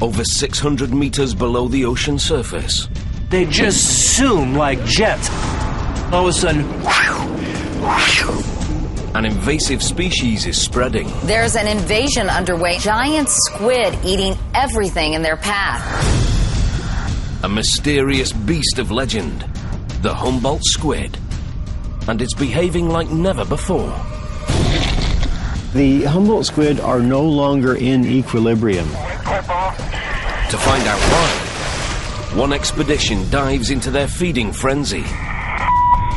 over 600 meters below the ocean surface. They just zoom like jets. All of a sudden, an invasive species is spreading. There's an invasion underway. Giant squid eating everything in their path. A mysterious beast of legend, the Humboldt squid. And it's behaving like never before. The Humboldt squid are no longer in equilibrium. To find out why, one expedition dives into their feeding frenzy.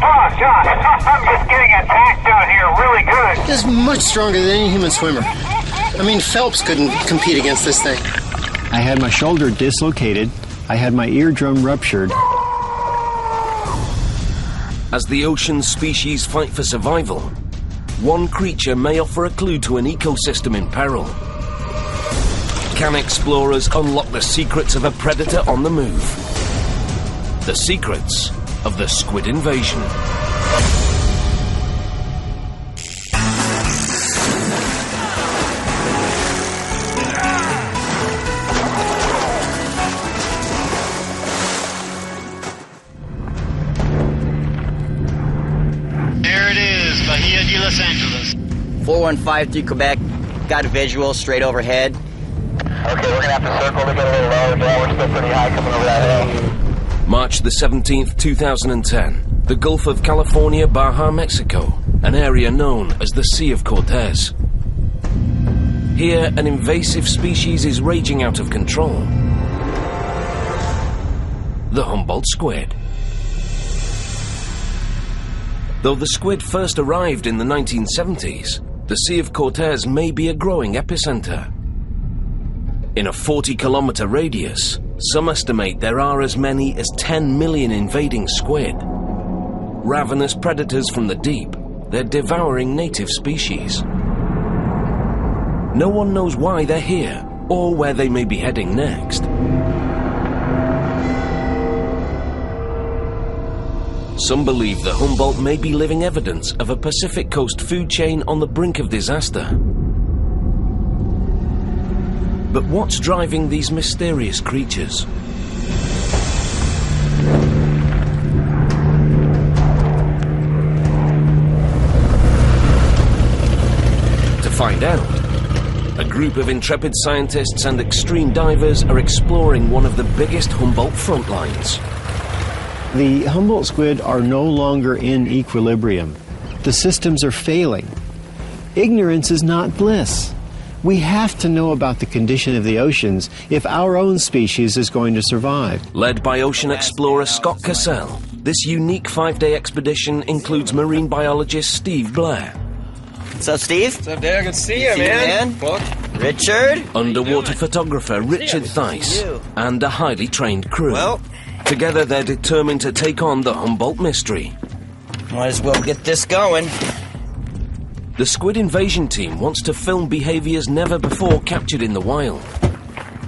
Oh, Josh, I'm just getting attacked out here really good. It's much stronger than any human swimmer. I mean, Phelps couldn't compete against this thing. I had my shoulder dislocated. I had my eardrum ruptured. As the ocean species fight for survival, one creature may offer a clue to an ecosystem in peril. Can explorers unlock the secrets of a predator on the move? The secrets of the Squid Invasion. There it is, Bahia de Los Angeles. 4153 Quebec, got a visual straight overhead. Okay, we're gonna have to circle to get a little lower. Yeah, we're still pretty high coming over that hill. March the 17th, 2010. The Gulf of California, Baja, Mexico. An area known as the Sea of Cortez. Here, an invasive species is raging out of control. The Humboldt squid. Though the squid first arrived in the 1970s, the Sea of Cortez may be a growing epicenter. In a 40-kilometer radius, some estimate there are as many as 10 million invading squid. Ravenous predators from the deep, they're devouring native species. No one knows why they're here, or where they may be heading next. Some believe the Humboldt may be living evidence of a Pacific Coast food chain on the brink of disaster. But what's driving these mysterious creatures? To find out, a group of intrepid scientists and extreme divers are exploring one of the biggest Humboldt front lines. The Humboldt squid are no longer in equilibrium. The systems are failing. Ignorance is not bliss. We have to know about the condition of the oceans if our own species is going to survive. Led by ocean explorer Scott Cassell, this unique 5-day expedition includes marine biologist Steve Blair. What's up, Steve? What's up, Dad? Good to see you, man. Richard? Underwater photographer Richard Theis, and a highly trained crew. Well, together they're determined to take on the Humboldt mystery. might as well get this going. The Squid Invasion team wants to film behaviors never before captured in the wild.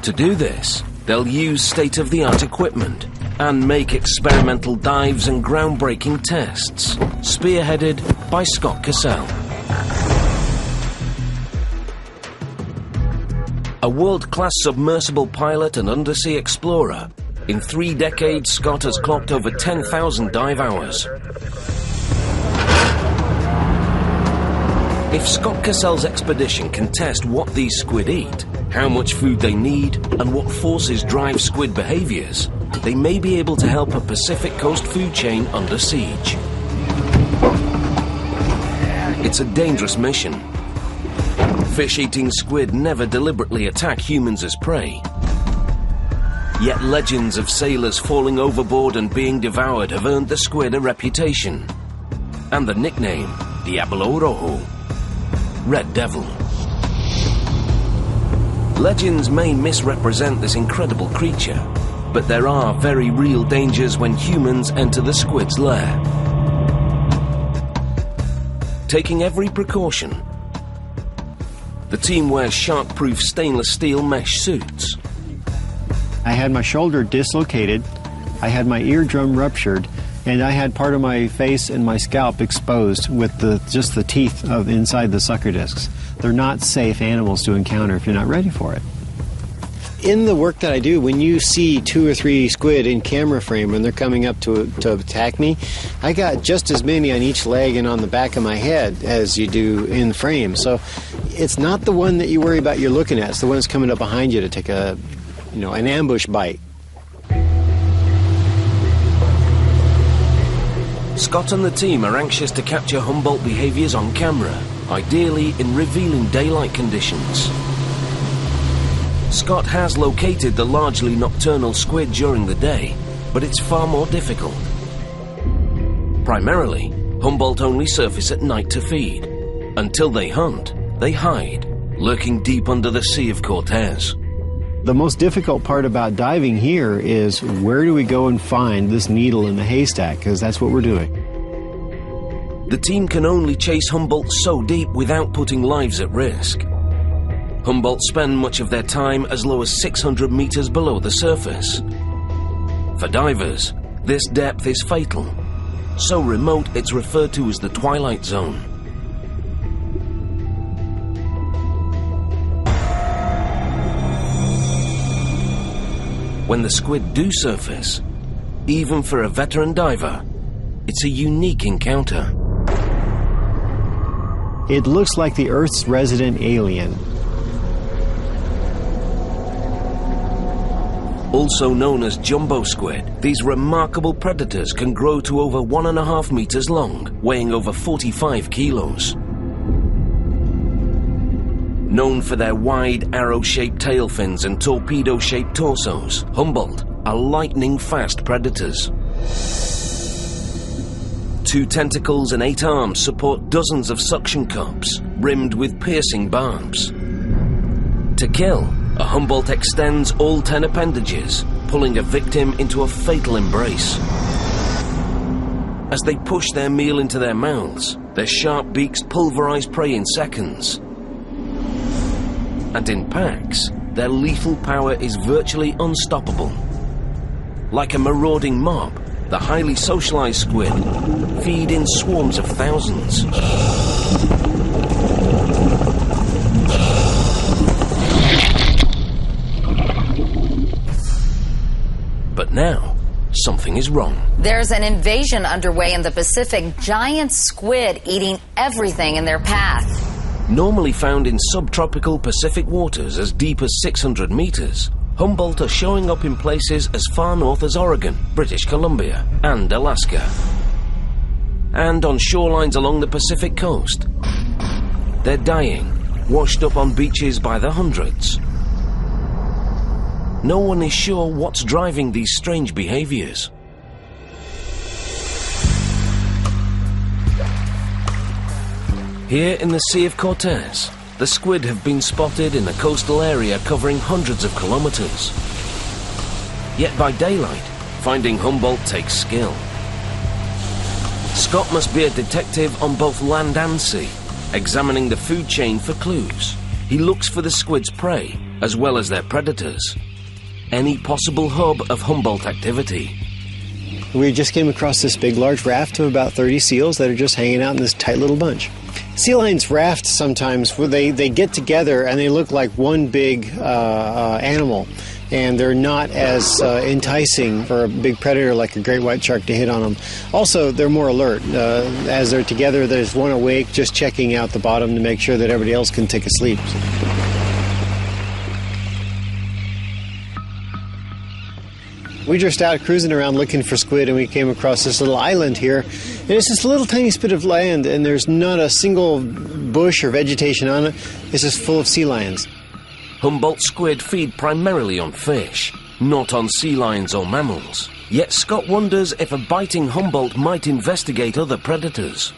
To do this, they'll use state-of-the-art equipment and make experimental dives and groundbreaking tests, spearheaded by Scott Cassell. A world-class submersible pilot and undersea explorer, in 3 decades Scott has clocked over 10,000 dive hours. If Scott Cassell's expedition can test what these squid eat, how much food they need, and what forces drive squid behaviors, they may be able to help a Pacific Coast food chain under siege. It's a dangerous mission. Fish-eating squid never deliberately attack humans as prey. Yet legends of sailors falling overboard and being devoured have earned the squid a reputation, and the nickname Diablo Rojo, Red Devil. Legends may misrepresent this incredible creature, but there are very real dangers when humans enter the squid's lair. Taking every precaution, the team wears shark-proof stainless steel mesh suits. I had my shoulder dislocated, I had my eardrum ruptured, and I had part of my face and my scalp exposed with just the teeth of inside the sucker discs. They're not safe animals to encounter if you're not ready for it. In the work that I do, when you see 2 or 3 squid in camera frame when they're coming up to attack me, I got just as many on each leg and on the back of my head as you do in frame. So it's not the one that you worry about you're looking at. It's the one that's coming up behind you to take an ambush bite. Scott and the team are anxious to capture Humboldt behaviors on camera, ideally in revealing daylight conditions. Scott has located the largely nocturnal squid during the day, but it's far more difficult. Primarily, Humboldt only surface at night to feed. Until they hunt, they hide, lurking deep under the Sea of Cortez. The most difficult part about diving here is where do we go and find this needle in the haystack, because that's what we're doing. The team can only chase Humboldt so deep without putting lives at risk. Humboldt spend much of their time as low as 600 meters below the surface. For divers, this depth is fatal. So remote it's referred to as the twilight zone. When the squid do surface, even for a veteran diver, it's a unique encounter. It looks like the Earth's resident alien. Also known as jumbo squid, these remarkable predators can grow to over 1.5 meters long, weighing over 45 kilos. Known for their wide, arrow-shaped tail fins and torpedo-shaped torsos, Humboldt are lightning-fast predators. 2 tentacles and 8 arms support dozens of suction cups, rimmed with piercing barbs. To kill, a Humboldt extends all 10 appendages, pulling a victim into a fatal embrace. As they push their meal into their mouths, their sharp beaks pulverize prey in seconds. And in packs, their lethal power is virtually unstoppable. Like a marauding mob, the highly socialized squid feed in swarms of thousands. But now, something is wrong. There's an invasion underway in the Pacific. Giant squid eating everything in their path. Normally found in subtropical Pacific waters as deep as 600 meters, Humboldt are showing up in places as far north as Oregon, British Columbia, and Alaska. And on shorelines along the Pacific coast. They're dying, washed up on beaches by the hundreds. No one is sure what's driving these strange behaviors. Here in the Sea of Cortez, the squid have been spotted in a coastal area covering hundreds of kilometers. Yet by daylight, finding Humboldt takes skill. Scott must be a detective on both land and sea, examining the food chain for clues. He looks for the squid's prey, as well as their predators. Any possible hub of Humboldt activity. We just came across this big, large raft of about 30 seals that are just hanging out in this tight little bunch. Sea lions raft sometimes, where they get together and they look like one big animal, and they're not as enticing for a big predator like a great white shark to hit on them. Also, they're more alert. As they're together, there's one awake just checking out the bottom to make sure that everybody else can take a sleep. We just out cruising around looking for squid, and we came across this little island here. And it's this little tiny spit of land, and there's not a single bush or vegetation on it. It's just full of sea lions. Humboldt squid feed primarily on fish, not on sea lions or mammals. Yet Scott wonders if a biting Humboldt might investigate other predators.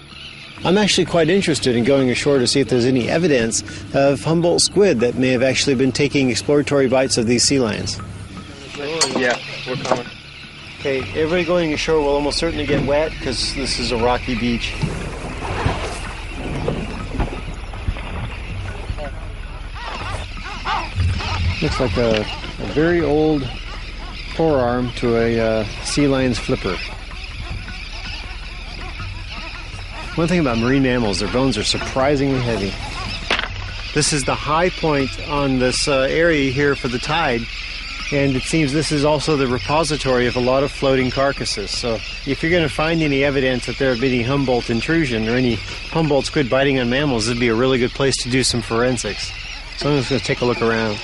I'm actually quite interested in going ashore to see if there's any evidence of Humboldt squid that may have actually been taking exploratory bites of these sea lions. Yeah, we're coming. Okay, everybody going ashore will almost certainly get wet because this is a rocky beach. Looks like a very old forearm to a sea lion's flipper. One thing about marine mammals, their bones are surprisingly heavy. This is the high point on this area here for the tide, and it seems this is also the repository of a lot of floating carcasses. So if you're going to find any evidence that there have been any Humboldt intrusion or any Humboldt squid biting on mammals, this would be a really good place to do some forensics. So I'm just going to take a look around.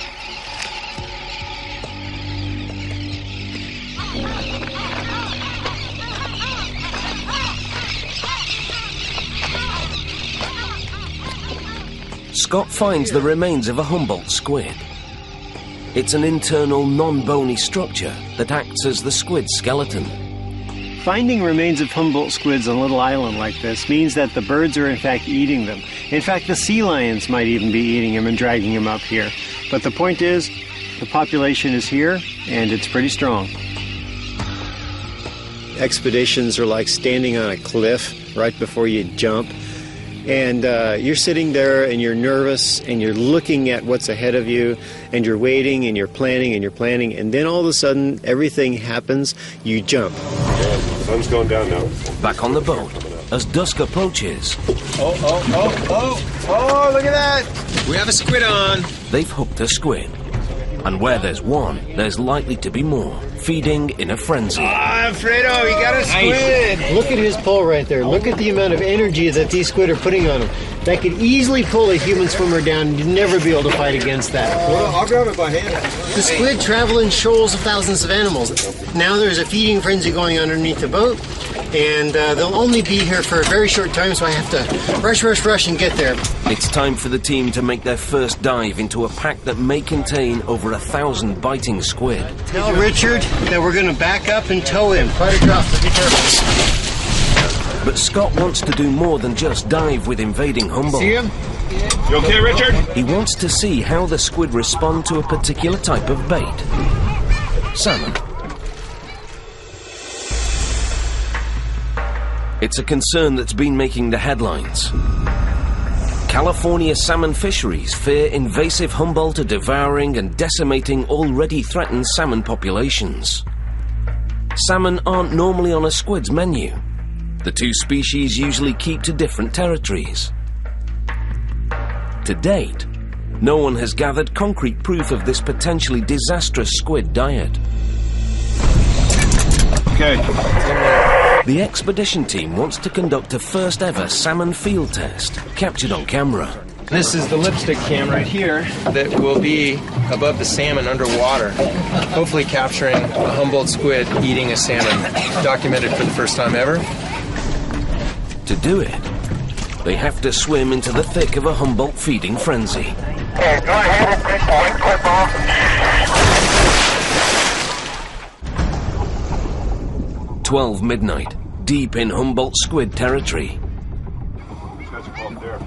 Scott finds the remains of a Humboldt squid. It's an internal, non-bony structure that acts as the squid skeleton. Finding remains of Humboldt squids on a little island like this means that the birds are in fact eating them. In fact, the sea lions might even be eating them and dragging them up here. But the point is, the population is here, and it's pretty strong. Expeditions are like standing on a cliff right before you jump. And you're sitting there and you're nervous and you're looking at what's ahead of you and you're waiting and you're planning and you're planning, and then all of a sudden everything happens, you jump. Yeah, the sun's going down now. Back on the boat, as dusk approaches. Oh, look at that! We have a squid on. They've hooked a squid. And where there's one, there's likely to be more, feeding in a frenzy. Ah, Alfredo, you got a squid! Nice. Look at his pull right there. Look at the amount of energy that these squid are putting on him. That could easily pull a human swimmer down. You'd never be able to fight against that. Well, I'll grab it by hand. The squid travel in shoals of thousands of animals. Now there's a feeding frenzy going underneath the boat, and they'll only be here for a very short time, so I have to rush and get there. It's time for the team to make their first dive into a pack that may contain over 1,000 biting squid. Tell Richard that we're going to back up and tow him. Quite a drop, so be careful. But Scott wants to do more than just dive with invading Humboldt. See him? You okay, Richard? He wants to see how the squid respond to a particular type of bait. Salmon. It's a concern that's been making the headlines. California salmon fisheries fear invasive Humboldt are devouring and decimating already threatened salmon populations. Salmon aren't normally on a squid's menu. The two species usually keep to different territories. To date, no one has gathered concrete proof of this potentially disastrous squid diet. Okay. The expedition team wants to conduct a first ever salmon field test, captured on camera. This is the lipstick cam right here that will be above the salmon underwater, hopefully capturing a Humboldt squid eating a salmon, documented for the first time ever. To do it, they have to swim into the thick of a Humboldt feeding frenzy. Okay, go ahead and take one clip off. 12 midnight, deep in Humboldt squid territory.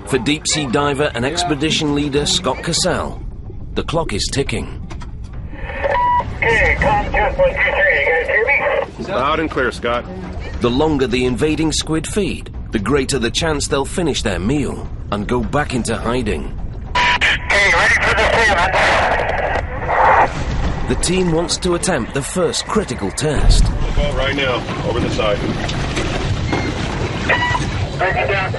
For deep sea diver and expedition leader Scott Cassell, the clock is ticking. Okay, Comcast 123, you guys hear me? Loud and clear, Scott. The longer the invading squid feed, the greater the chance they'll finish their meal and go back into hiding. Okay, ready for the salmon. The team wants to attempt the first critical test. Right now, over the side. Bring it down,